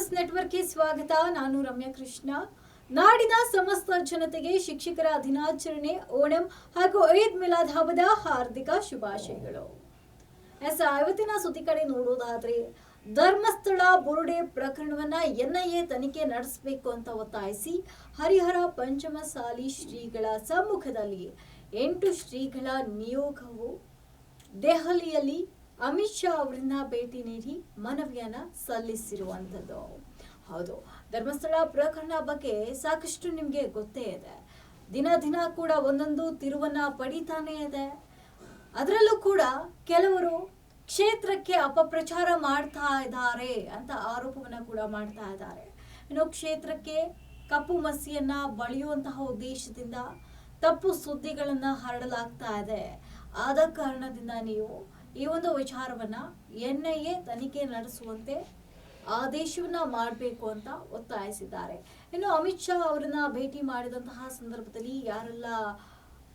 News ನೆಟ್ವರ್ಕ್ಗೆ ಸ್ವಾಗತ. ನಾನು ರಮ್ಯಾ ಕೃಷ್ಣ. ನಾಡಿನ ಸಮಸ್ತ ಜನತೆಗೆ ಶಿಕ್ಷಕರ ದಿನಾಚರಣೆ, ಓಣಂ ಹಾಗೂ ಈದ್ ಮಿಲಾದ್ ಹಬ್ಬದ ಹಾರ್ದಿಕ ಶುಭಾಶಯಗಳು. ಇವತ್ತಿನ ಸುದ್ದಿ ಕಡೆ ನೋಡೋದಾದ್ರೆ, ಧರ್ಮಸ್ಥಳ ಬುರುಡೆ ಪ್ರಕರಣವನ್ನ ಎನ್ಐಎ ತನಿಖೆ ನಡೆಸಬೇಕು ಅಂತ ಒತ್ತಾಯಿಸಿ ಹರಿಹರ ಪಂಚಮಸಾಲಿ ಶ್ರೀಗಳ ಸಮ್ಮುಖದಲ್ಲಿ 8 ಶ್ರೀಗಳ ನಿಯೋಗವು ದೆಹಲಿಯಲ್ಲಿ ಅಮಿತ್ ಶಾ ಅವರನ್ನ ಭೇಟಿ ನೀಡಿ ಮನವಿಯನ್ನ ಸಲ್ಲಿಸಿರುವಂಥದ್ದು. ಹೌದು, ಧರ್ಮಸ್ಥಳ ಪ್ರಕರಣ ಬಗ್ಗೆ ಸಾಕಷ್ಟು ನಿಮಗೆ ಗೊತ್ತೇ ಇದೆ. ದಿನ ಕೂಡ ಒಂದೊಂದು ತಿರುವನ್ನ ಪಡಿತಾನೆ ಇದೆ. ಅದರಲ್ಲೂ ಕೂಡ ಕೆಲವರು ಕ್ಷೇತ್ರಕ್ಕೆ ಅಪಪ್ರಚಾರ ಮಾಡ್ತಾ ಇದ್ದಾರೆ ಅಂತ ಆರೋಪವನ್ನ ಕೂಡ ಮಾಡ್ತಾ ಇದ್ದಾರೆ. ಇನ್ನು ಕ್ಷೇತ್ರಕ್ಕೆ ಕಪ್ಪು ಮಸಿಯನ್ನ ಬಳಿಯುವಂತಹ ಉದ್ದೇಶದಿಂದ ತಪ್ಪು ಸುದ್ದಿಗಳನ್ನ ಹರಡಲಾಗ್ತಾ ಇದೆ. ಆದ ಕಾರಣದಿಂದ ನೀವು ಈ ಒಂದು ವಿಚಾರವನ್ನ ಎನ್ಐಎ ತನಿಖೆ ನಡೆಸುವಂತೆ ಆದೇಶವನ್ನ ಮಾಡಬೇಕು ಅಂತ ಒತ್ತಾಯಿಸಿದ್ದಾರೆ. ಇನ್ನು ಅಮಿತ್ ಶಾ ಅವರನ್ನ ಭೇಟಿ ಮಾಡಿದಂತಹ ಸಂದರ್ಭದಲ್ಲಿ ಯಾರೆಲ್ಲ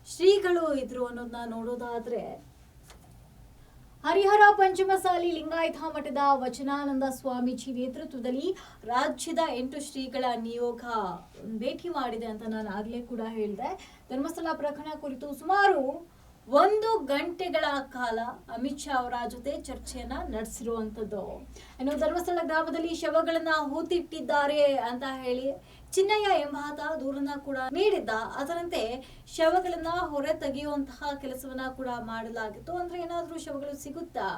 ಶ್ರೀಗಳು ಇದ್ರು ಅನ್ನೋದನ್ನ ನೋಡೋದಾದ್ರೆ, ಹರಿಹರ ಪಂಚಮಸಾಲಿ ಲಿಂಗಾಯತ ಮಠದ ವಚನಾನಂದ ಸ್ವಾಮೀಜಿ ನೇತೃತ್ವದಲ್ಲಿ ರಾಜ್ಯದ 8 ಶ್ರೀಗಳ ನಿಯೋಗ ಭೇಟಿ ಮಾಡಿದೆ ಅಂತ ನಾನು ಆಗ್ಲೇ ಕೂಡ ಹೇಳಿದೆ. ಧರ್ಮಸ್ಥಳ ಪ್ರಕರಣ ಕುರಿತು ಸುಮಾರು 1 ಗಂಟೆಗಳ ಕಾಲ ಅಮಿತ್ ಶಾ ಅವರ ಜೊತೆ ಚರ್ಚೆಯನ್ನ ನಡೆಸಿರುವಂತದ್ದು. ಇನ್ನು ಧರ್ಮಸ್ಥಳ ಗ್ರಾಮದಲ್ಲಿ ಶವಗಳನ್ನ ಹೂತಿಟ್ಟಿದ್ದಾರೆ ಅಂತ ಹೇಳಿ ಚಿನ್ನಯ್ಯ ಎಂಬಾತ ದೂರನ್ನ ಕೂಡ ನೀಡಿದ್ದ. ಅದರಂತೆ ಶವಗಳನ್ನ ಹೊರ ತೆಗೆಯುವಂತಹ ಕೆಲಸವನ್ನ ಕೂಡ ಮಾಡಲಾಗಿತ್ತು. ಅಂದ್ರೆ ಏನಾದ್ರೂ ಶವಗಳು ಸಿಗುತ್ತಾ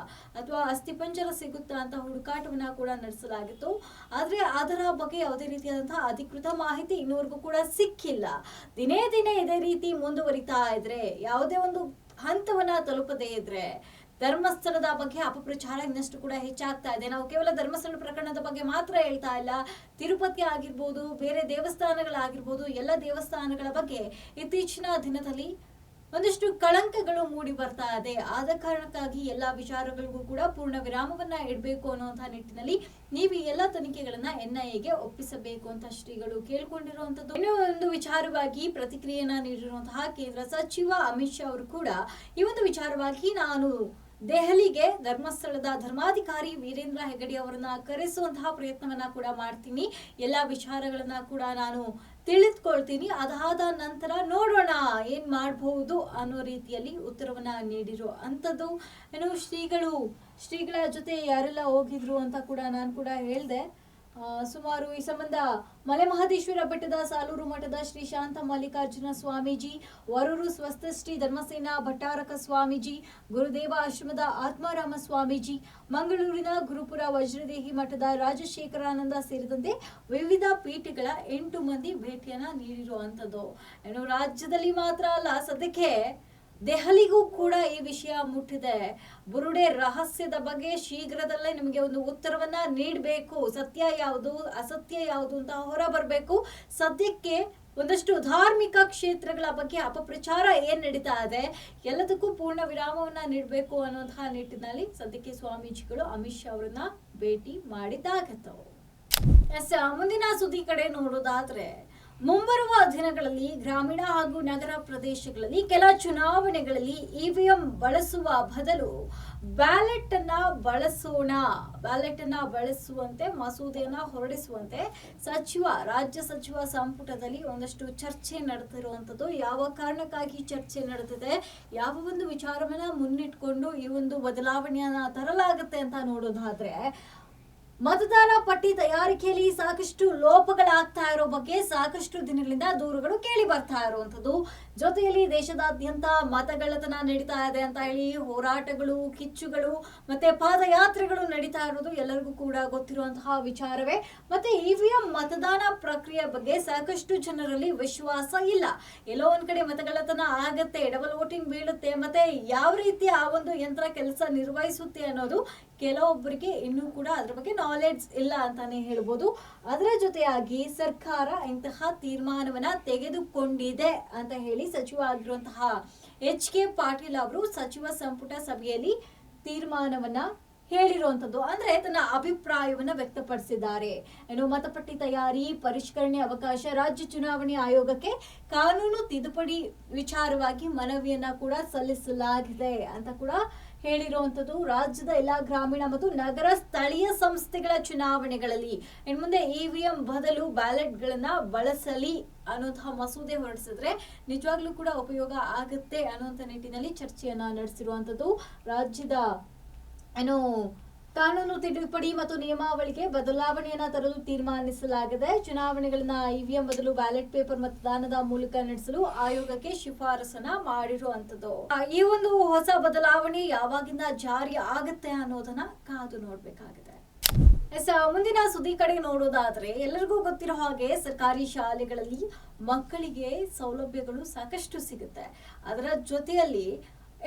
ಅಥವಾ ಅಸ್ಥಿಪಂಜರ ಸಿಗುತ್ತಾ ಅಂತ ಹುಡುಕಾಟವನ್ನ ಕೂಡ ನಡೆಸಲಾಗಿತ್ತು. ಆದ್ರೆ ಅದರ ಬಗ್ಗೆ ಯಾವುದೇ ರೀತಿಯಾದಂತಹ ಅಧಿಕೃತ ಮಾಹಿತಿ ಇನ್ನೂವರೆಗೂ ಕೂಡ ಸಿಕ್ಕಿಲ್ಲ. ದಿನೇ ಇದೇ ರೀತಿ ಮುಂದುವರಿತಾ ಇದ್ರೆ, ಯಾವುದೇ ಒಂದು ಹಂತವನ್ನ ತಲುಪದೇ ಇದ್ರೆ ಧರ್ಮಸ್ಥಳದ ಬಗ್ಗೆ ಅಪಪ್ರಚಾರ ಇನ್ನಷ್ಟು ಕೂಡ ಹೆಚ್ಚಾಗ್ತಾ ಇದೆ. ನಾವು ಕೇವಲ ಧರ್ಮಸ್ಥಳ ಪ್ರಕರಣದ ಬಗ್ಗೆ ಮಾತ್ರ ಹೇಳ್ತಾ ಇಲ್ಲ, ತಿರುಪತಿ ಆಗಿರ್ಬೋದು, ಬೇರೆ ದೇವಸ್ಥಾನಗಳಾಗಿರ್ಬೋದು, ಎಲ್ಲ ದೇವಸ್ಥಾನಗಳ ಬಗ್ಗೆ ಇತ್ತೀಚಿನ ದಿನದಲ್ಲಿ ಒಂದಷ್ಟು ಕಳಂಕಗಳು ಮೂಡಿ ಬರ್ತಾ ಇದೆ. ಆದ ಕಾರಣಕ್ಕಾಗಿ ಎಲ್ಲಾ ವಿಚಾರಗಳಿಗೂ ಕೂಡ ಪೂರ್ಣ ವಿರಾಮವನ್ನ ಇಡಬೇಕು ಅನ್ನುವಂತಹ ನಿಟ್ಟಿನಲ್ಲಿ ನೀವು ಈ ಎಲ್ಲ ತನಿಖೆಗಳನ್ನ ಎನ್ಐಎಗೆ ಒಪ್ಪಿಸಬೇಕು ಅಂತ ಶ್ರೀಗಳು ಕೇಳ್ಕೊಂಡಿರುವಂತದ್ದು. ಇನ್ನೂ ಒಂದು ವಿಚಾರವಾಗಿ ಪ್ರತಿಕ್ರಿಯೆಯನ್ನ ನೀಡಿರುವಂತಹ ಕೇಂದ್ರ ಸಚಿವ ಅಮಿತ್ ಶಾ ಅವರು ಕೂಡ ಈ ಒಂದು ವಿಚಾರವಾಗಿ ನಾನು ದೆಹಲಿಗೆ ಧರ್ಮಸ್ಥಳದ ಧರ್ಮಾಧಿಕಾರಿ ವೀರೇಂದ್ರ ಹೆಗಡೆ ಅವರನ್ನ ಕರೆಸುವಂತಹ ಪ್ರಯತ್ನವನ್ನ ಕೂಡ ಮಾಡ್ತೀನಿ. ಎಲ್ಲಾ ವಿಚಾರಗಳನ್ನ ಕೂಡ ನಾನು ತಿಳಿದುಕೊಳ್ತೀನಿ. ಅದಾದ ನಂತರ ನೋಡೋಣ ಏನ್ ಮಾಡಬಹುದು ಅನ್ನೋ ರೀತಿಯಲ್ಲಿ ಉತ್ತರವನ್ನ ನೀಡಿರೋ ಅಂತದ್ದು. ಏನು ಶ್ರೀಗಳ ಜೊತೆ ಯಾರೆಲ್ಲ ಹೋಗಿದ್ರು ಅಂತ ಕೂಡ ನಾನು ಕೂಡ ಹೇಳ್ದೆ. ಸುಮಾರು ಈ ಸಂಬಂಧ ಮಲೆ ಮಹದೇಶ್ವರ ಬೆಟ್ಟದ ಸಾಲೂರು ಮಠದ ಶ್ರೀ ಶಾಂತ ಮಲ್ಲಿಕಾರ್ಜುನ ಸ್ವಾಮೀಜಿ, ವರೂರು ಸ್ವಸ್ಥ ಶ್ರೀ ಧರ್ಮಸೇನಾ ಭಟ್ಟಾರಕ ಸ್ವಾಮೀಜಿ, ಗುರುದೇವ ಆಶ್ರಮದ ಆತ್ಮಾರಾಮ ಸ್ವಾಮೀಜಿ, ಮಂಗಳೂರಿನ ಗುರುಪುರ ವಜ್ರದೇಹಿ ಮಠದ ರಾಜಶೇಖರಾನಂದ ಸೇರಿದಂತೆ ವಿವಿಧ ಪೀಠಗಳ 8 ಮಂದಿ ಭೇಟಿಯನ್ನ ನೀಡಿರುವಂತದ್ದು. ಏನು ರಾಜ್ಯದಲ್ಲಿ ಮಾತ್ರ ಅಲ್ಲ, ಸದ್ಯಕ್ಕೆ ದೆಹಲಿಗೂ ಕೂಡ ಈ ವಿಷಯ ಮುಟ್ಟಿದೆ. ಬುರುಡೆ ರಹಸ್ಯದ ಬಗ್ಗೆ ಶೀಘ್ರದಲ್ಲೇ ನಿಮಗೆ ಒಂದು ಉತ್ತರವನ್ನ ನೀಡಬೇಕು. ಸತ್ಯ ಯಾವುದು ಅಸತ್ಯ ಯಾವುದು ಅಂತ ಹೊರ ಬರಬೇಕು. ಸದ್ಯಕ್ಕೆ ಒಂದಷ್ಟು ಧಾರ್ಮಿಕ ಕ್ಷೇತ್ರಗಳ ಬಗ್ಗೆ ಅಪಪ್ರಚಾರ ಏನ್ ನಡೀತಾ ಇದೆ, ಎಲ್ಲದಕ್ಕೂ ಪೂರ್ಣ ವಿರಾಮವನ್ನ ನೀಡಬೇಕು ಅನ್ನುವಂತಹ ನಿಟ್ಟಿನಲ್ಲಿ ಸದ್ಯಕ್ಕೆ ಸ್ವಾಮೀಜಿಗಳು ಅಮಿತ್ ಶಾ ಅವರನ್ನ ಭೇಟಿ ಮಾಡಿದ್ದಾಗತ್ತವು. ಮುಂದಿನ ಸುದ್ದಿ ಕಡೆ ನೋಡೋದಾದ್ರೆ, ಮುಂಬರುವ ದಿನಗಳಲ್ಲಿ ಗ್ರಾಮೀಣ ಹಾಗೂ ನಗರ ಪ್ರದೇಶಗಳಲ್ಲಿ ಕೆಲ ಚುನಾವಣೆಗಳಲ್ಲಿ ಇವಿಎಂ ಬಳಸುವ ಬದಲು ಬ್ಯಾಲೆಟ್ ಅನ್ನ ಬಳಸುವಂತೆ ಮಸೂದೆಯನ್ನ ಹೊರಡಿಸುವಂತೆ ರಾಜ್ಯ ಸಚಿವ ಸಂಪುಟದಲ್ಲಿ ಒಂದಷ್ಟು ಚರ್ಚೆ ನಡೆದಿರುವಂತದ್ದು. ಯಾವ ಕಾರಣಕ್ಕಾಗಿ ಚರ್ಚೆ ನಡೆದಿದೆ, ಯಾವ ಒಂದು ವಿಚಾರವನ್ನ ಮುನ್ನಿಟ್ಕೊಂಡು ಈ ಒಂದು ಬದಲಾವಣೆಯನ್ನ ತರಲಾಗುತ್ತೆ ಅಂತ ನೋಡೋದಾದ್ರೆ, ಮತದಾರ ಪಟ್ಟಿ ತಯಾರಿಕೆಯಲ್ಲಿ ಸಾಕಷ್ಟು ಲೋಪಗಳಾಗ್ತಾ ಇರೋ ಬಗ್ಗೆ ಸಾಕಷ್ಟು ದಿನಗಳಿಂದ ದೂರುಗಳು ಕೇಳಿ ಬರ್ತಾ ಇರುವಂತದ್ದು. ಜೊತೆಯಲ್ಲಿ ದೇಶದಾದ್ಯಂತ ಮತಗಳ್ಳತನ ನಡೀತಾ ಇದೆ ಅಂತ ಹೇಳಿ ಹೋರಾಟಗಳು, ಕಿಚ್ಚುಗಳು ಮತ್ತೆ ಪಾದಯಾತ್ರೆಗಳು ನಡೀತಾ ಇರೋದು ಎಲ್ಲರಿಗೂ ಕೂಡ ಗೊತ್ತಿರುವಂತಹ ವಿಚಾರವೇ. ಮತ್ತೆ ಇವಿಎಂ ಮತದಾನ ಪ್ರಕ್ರಿಯೆ ಬಗ್ಗೆ ಸಾಕಷ್ಟು ಜನರಲ್ಲಿ ವಿಶ್ವಾಸ ಇಲ್ಲ. ಎಲ್ಲೋ ಒಂದ್ ಕಡೆ ಮತಗಳ್ಳತನ ಆಗತ್ತೆ, ಡಬಲ್ ವೋಟಿಂಗ್ ಬೀಳುತ್ತೆ, ಮತ್ತೆ ಯಾವ ರೀತಿ ಆ ಒಂದು ಯಂತ್ರ ಕೆಲಸ ನಿರ್ವಹಿಸುತ್ತೆ ಅನ್ನೋದು ಕೆಲವೊಬ್ಬರಿಗೆ ಇನ್ನೂ ಕೂಡ ಅದ್ರ ಬಗ್ಗೆ ನಾಲೆಡ್ಜ್ ಇಲ್ಲ ಅಂತಾನೆ ಹೇಳ್ಬೋದು. ಅದರ ಜೊತೆಯಾಗಿ ಸರ್ಕಾರ ಇಂತಹ ತೀರ್ಮಾನವನ್ನ ತೆಗೆದುಕೊಂಡಿದೆ ಅಂತ ಹೇಳಿ ಸಚಿವ ಆಗಿರುವಂತಹ HK ಪಾಟೀಲ್ ಅವರು ಸಚಿವ ಸಂಪುಟ ಸಭೆಯಲ್ಲಿ ತೀರ್ಮಾನವನ್ನ ಹೇಳಿರುವಂತದ್ದು. ಅಂದ್ರೆ ತನ್ನ ಅಭಿಪ್ರಾಯವನ್ನ ವ್ಯಕ್ತಪಡಿಸಿದ್ದಾರೆ. ಏನು ಮತಪಟ್ಟಿ ತಯಾರಿ ಪರಿಷ್ಕರಣೆ ಅವಕಾಶ ರಾಜ್ಯ ಚುನಾವಣೆ ಆಯೋಗಕ್ಕೆ ಕಾನೂನು ತಿದ್ದುಪಡಿ ವಿಚಾರವಾಗಿ ಮನವಿಯನ್ನ ಕೂಡ ಸಲ್ಲಿಸಲಾಗಿದೆ ಅಂತ ಕೂಡ ಹೇಳಿರುವಂತದ್ದು. ರಾಜ್ಯದ ಎಲ್ಲಾ ಗ್ರಾಮೀಣ ಮತ್ತು ನಗರ ಸ್ಥಳೀಯ ಸಂಸ್ಥೆಗಳ ಚುನಾವಣೆಗಳಲ್ಲಿ ಇನ್ನು ಮುಂದೆ ಇವಿಎಂ ಬದಲು ಬ್ಯಾಲೆಟ್ ಗಳನ್ನ ಬಳಸಲಿ ಅನ್ನುವಂತಹ ಮಸೂದೆ ಹೊರಡಿಸಿದ್ರೆ ನಿಜವಾಗ್ಲೂ ಕೂಡ ಉಪಯೋಗ ಆಗುತ್ತೆ ಅನ್ನುವಂತ ನಿಟ್ಟಿನಲ್ಲಿ ಚರ್ಚೆಯನ್ನ ನಡೆಸಿರುವಂತದ್ದು. ರಾಜ್ಯದ ಕಾನೂನು ತಿದ್ದುಪಡಿ ಮತ್ತು ನಿಯಮಾವಳಿಗೆ ಬದಲಾವಣೆಯನ್ನ ತರಲು ತೀರ್ಮಾನಿಸಲಾಗಿದೆ. ಚುನಾವಣೆಗಳನ್ನ ಇವಿಎಂ ಬದಲು ಬ್ಯಾಲೆಟ್ ಪೇಪರ್ ಮತದಾನದ ಮೂಲಕ ನಡೆಸಲು ಆಯೋಗಕ್ಕೆ ಶಿಫಾರಸನ್ನ ಮಾಡಿರುವಂತದ್ದು. ಈ ಒಂದು ಹೊಸ ಬದಲಾವಣೆ ಯಾವಾಗಿಂದ ಜಾರಿ ಆಗುತ್ತೆ ಅನ್ನೋದನ್ನ ಕಾದು ನೋಡ್ಬೇಕಾಗಿದೆ. ಮುಂದಿನ ಸುದ್ದಿ ಕಡೆ ನೋಡೋದಾದ್ರೆ, ಎಲ್ಲರಿಗೂ ಗೊತ್ತಿರೋ ಹಾಗೆ ಸರ್ಕಾರಿ ಶಾಲೆಗಳಲ್ಲಿ ಮಕ್ಕಳಿಗೆ ಸೌಲಭ್ಯಗಳು ಸಾಕಷ್ಟು ಸಿಗುತ್ತೆ. ಅದರ ಜೊತೆಯಲ್ಲಿ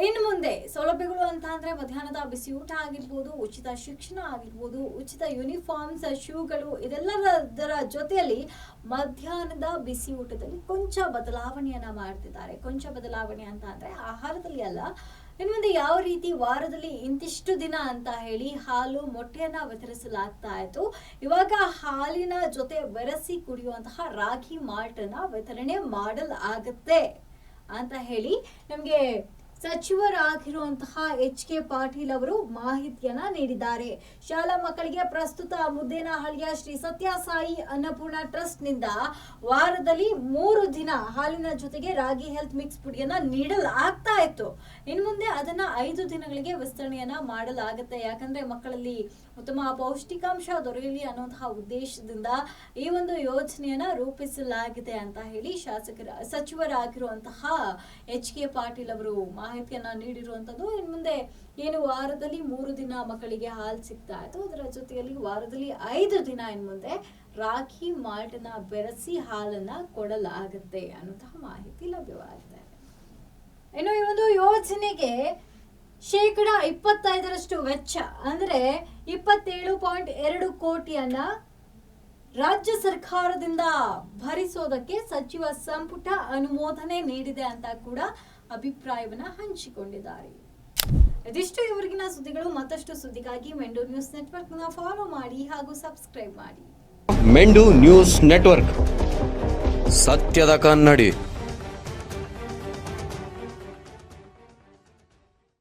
ಇನ್ನು ಮುಂದೆ ಸೌಲಭ್ಯಗಳು ಅಂತ ಅಂದ್ರೆ ಮಧ್ಯಾಹ್ನದ ಬಿಸಿ ಊಟ ಆಗಿರ್ಬೋದು, ಉಚಿತ ಶಿಕ್ಷಣ ಆಗಿರ್ಬೋದು, ಉಚಿತ ಯೂನಿಫಾರ್ಮ್ಸ್, ಶೂಗಳು, ಇದೆಲ್ಲದರ ಜೊತೆಯಲ್ಲಿ ಮಧ್ಯಾಹ್ನದ ಬಿಸಿ ಊಟದಲ್ಲಿ ಕೊಂಚ ಬದಲಾವಣೆಯನ್ನ ಮಾಡ್ತಿದ್ದಾರೆ. ಕೊಂಚ ಬದಲಾವಣೆ ಅಂತ ಅಂದ್ರೆ ಆಹಾರದಲ್ಲಿ ಅಲ್ಲ, ಇನ್ನು ಮುಂದೆ ಯಾವ ರೀತಿ ವಾರದಲ್ಲಿ ಇಂತಿಷ್ಟು ದಿನ ಅಂತ ಹೇಳಿ ಹಾಲು ಮೊಟ್ಟೆಯನ್ನ ವಿತರಿಸಲಾಗ್ತಾ ಇತ್ತು, ಇವಾಗ ಹಾಲಿನ ಜೊತೆ ಬೆರೆಸಿ ಕುಡಿಯುವಂತಹ ರಾಗಿ ಮಾಲ್ಟ್ ಅನ್ನ ವಿತರಣೆ ಮಾಡಲಾಗುತ್ತೆ ಅಂತ ಹೇಳಿ ನಮ್ಗೆ ಸಚಿವರಾಗಿರುವಂತಹ ಎಚ್.ಕೆ. ಪಾಟೀಲ್ ಅವರು ಮಾಹಿತಿಯನ್ನ ನೀಡಿದ್ದಾರೆ. ಶಾಲಾ ಮಕ್ಕಳಿಗೆ ಪ್ರಸ್ತುತ ಮುದ್ದೇನಹಳ್ಳಿಯ ಶ್ರೀ ಸತ್ಯಸಾಯಿ ಅನ್ನಪೂರ್ಣ ಟ್ರಸ್ಟ್ ನಿಂದ ವಾರದಲ್ಲಿ 3 ದಿನ ಹಾಲಿನ ಜೊತೆಗೆ ರಾಗಿ ಹೆಲ್ತ್ ಮಿಕ್ಸ್ ಪುಡಿಯನ್ನ ನೀಡಲಾಗ್ತಾ ಇತ್ತು. ಇನ್ನು ಮುಂದೆ ಅದನ್ನ 5 ದಿನಗಳಿಗೆ ವಿಸ್ತರಣೆಯನ್ನ ಮಾಡಲಾಗುತ್ತೆ. ಯಾಕಂದ್ರೆ ಮಕ್ಕಳಲ್ಲಿ ಉತ್ತಮ ಪೌಷ್ಟಿಕಾಂಶ ದೊರೆಯಲಿ ಅನ್ನುವಂತಹ ಉದ್ದೇಶದಿಂದ ಈ ಒಂದು ಯೋಜನೆಯನ್ನ ರೂಪಿಸಲಾಗಿದೆ ಅಂತ ಹೇಳಿ ಸಚಿವರಾಗಿರುವಂತಹ ಎಚ್.ಕೆ. ಪಾಟೀಲ್ ಅವರು ಮಾಹಿತಿಯನ್ನ ನೀಡಿರುವಂತದ್ದು. ಇನ್ನು ಮುಂದೆ ಏನು ವಾರದಲ್ಲಿ 3 ದಿನ ಮಕ್ಕಳಿಗೆ ಹಾಲು ಸಿಗ್ತಾ ಇತ್ತು, ಅದರ ಜೊತೆಯಲ್ಲಿ ವಾರದಲ್ಲಿ 5 ದಿನ ಇನ್ನು ಮುಂದೆ ರಾಗಿ ಮಾಲ್ಟ್ ನ ಬೆರೆಸಿ ಹಾಲನ್ನ ಕೊಡಲಾಗುತ್ತೆ ಅನ್ನುವಂತಹ ಮಾಹಿತಿ ಲಭ್ಯವಾಗಿದೆ. ಇನ್ನು ಈ ಒಂದು ಯೋಜನೆಗೆ 25% ವೆಚ್ಚ ಅಂದ್ರೆ 27.2 ಕೋಟಿಯನ್ನ ರಾಜ್ಯ ಸರ್ಕಾರದಿಂದ ಭರಿಸೋದಕ್ಕೆ ಸಚಿವ ಸಂಪುಟ ಅನುಮೋದನೆ ನೀಡಿದೆ ಅಂತ ಕೂಡ ಅಭಿಪ್ರಾಯವನ್ನ ಹಂಚಿಕೊಂಡಿದ್ದಾರೆ. ಇದಿಷ್ಟು ಇವರಿಗಿನ ಸುದ್ದಿಗಳು. ಮತ್ತಷ್ಟು ಸುದ್ದಿಗಾಗಿ ಮೆಂಡು ನ್ಯೂಸ್ ನೆಟ್ವರ್ಕ್ ನ ಫಾಲೋ ಮಾಡಿ ಹಾಗೂ ಸಬ್ಸ್ಕ್ರೈಬ್ ಮಾಡಿ. ಮೆಂಡು ನ್ಯೂಸ್ ನೆಟ್ವರ್ಕ್, ಸತ್ಯದ ಕನ್ನಡಿ.